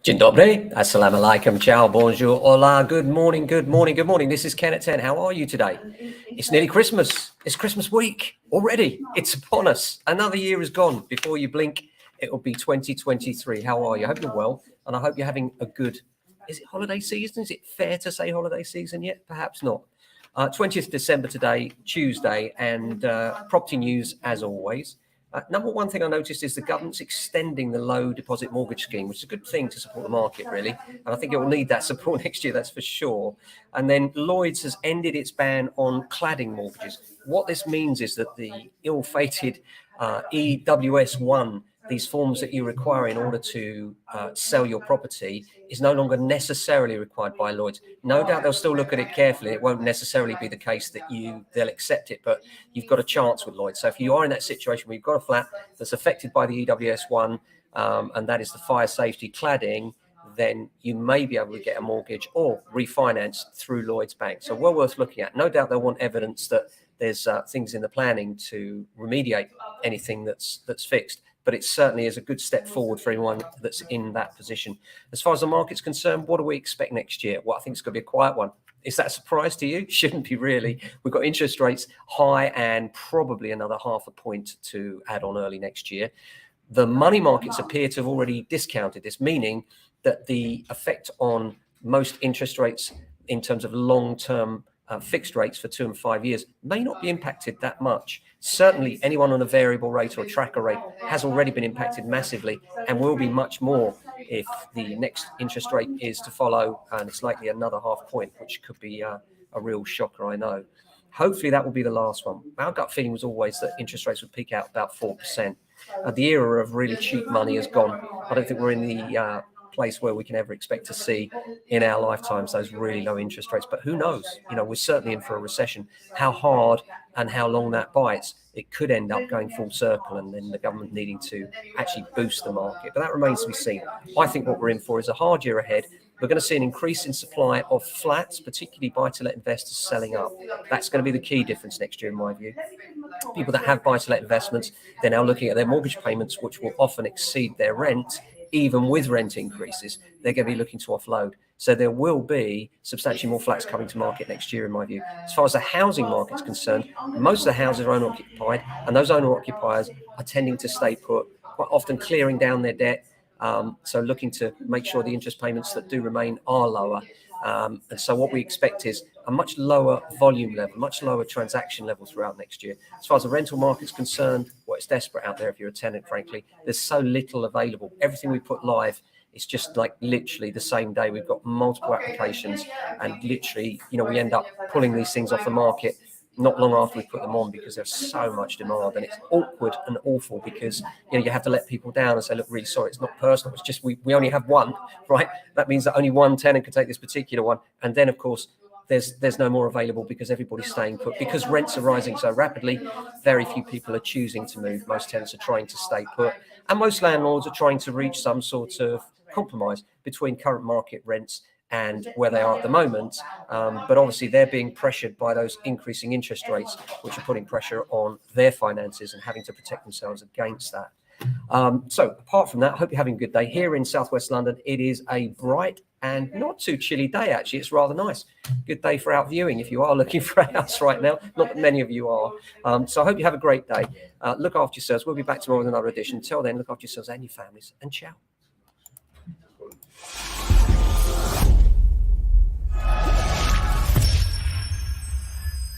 Dzień dobry, assalamu alaikum, ciao, bonjour, hola, good morning, good morning, good morning. This is Ken at 10. How are you today? It's nearly Christmas. It's Christmas week already. It's upon us. Another year is gone. Before you blink, it will be 2023. How are you? I hope you're well, and I hope you're having a good, is it holiday season? Is it fair to say holiday season yet? Perhaps not. 20th December today, Tuesday, and property news as always. Number one thing I noticed is the government's extending the low deposit mortgage scheme, which is a good thing to support the market, really. And I think it will need that support next year, that's for sure. And then Lloyds has ended its ban on cladding mortgages. What this means is that the ill-fated EWS1, these forms that you require in order to sell your property, is no longer necessarily required by Lloyds. No doubt they'll still look at it carefully. It won't necessarily be the case that they'll accept it, but you've got a chance with Lloyds. So if you are in that situation where you've got a flat that's affected by the EWS1, and that is the fire safety cladding, then you may be able to get a mortgage or refinance through Lloyds Bank. So well worth looking at. No doubt they'll want evidence that there's things in the planning to remediate anything that's fixed. But it certainly is a good step forward for anyone that's in that position. As far as the market's concerned, what do we expect next year? Well, I think it's going to be a quiet one. Is that a surprise to you? Shouldn't be really. We've got interest rates high and probably another 0.5 point to add on early next year. The money markets appear to have already discounted this, meaning that the effect on most interest rates in terms of long-term fixed rates for 2 and 5 years may not be impacted that much. Certainly anyone on a variable rate or a tracker rate has already been impacted massively and will be much more if the next interest rate is to follow, and it's likely another 0.5 point, which could be a real shocker, I know. Hopefully that will be the last one. Our gut feeling was always that interest rates would peak out about 4%. The era of really cheap money has gone. I don't think we're in the place where we can ever expect to see in our lifetimes those really low interest rates. But who knows? We're certainly in for a recession. How hard and how long that bites, it could end up going full circle and then the government needing to actually boost the market. But that remains to be seen. I think what we're in for is a hard year ahead. We're going to see an increase in supply of flats, particularly buy-to-let investors selling up. That's going to be the key difference next year, in my view. People that have buy-to-let investments, they're now looking at their mortgage payments, which will often exceed their rent. Even with rent increases, they're going to be looking to offload. So there will be substantially more flats coming to market next year, in my view. As far as the housing market's concerned, most of the houses are owner-occupied, and those owner-occupiers are tending to stay put, quite often clearing down their debt, so looking to make sure the interest payments that do remain are lower. And so what we expect is a much lower volume level, much lower transaction level throughout next year. As far as the rental market's concerned, well, it's desperate out there if you're a tenant, frankly. There's so little available. Everything we put live is just like literally the same day. We've got multiple applications and literally, we end up pulling these things off the market not long after we put them on because there's so much demand, and it's awkward and awful because you have to let people down and say, look, really sorry, it's not personal, it's just we only have one, right? That means that only one tenant can take this particular one, and then of course there's no more available because everybody's staying put. Because rents are rising so rapidly, very few people are choosing to move. Most tenants are trying to stay put, and most landlords are trying to reach some sort of compromise between current market rents and where they are at the moment. But obviously they're being pressured by those increasing interest rates, which are putting pressure on their finances and having to protect themselves against that. So apart from that, I hope you're having a good day. Here in Southwest London, it is a bright and not too chilly day, actually. It's rather nice. Good day for out viewing if you are looking for a house right now. Not that many of you are. So I hope you have a great day. Look after yourselves. We'll be back tomorrow with another edition. Until then, look after yourselves and your families, and ciao.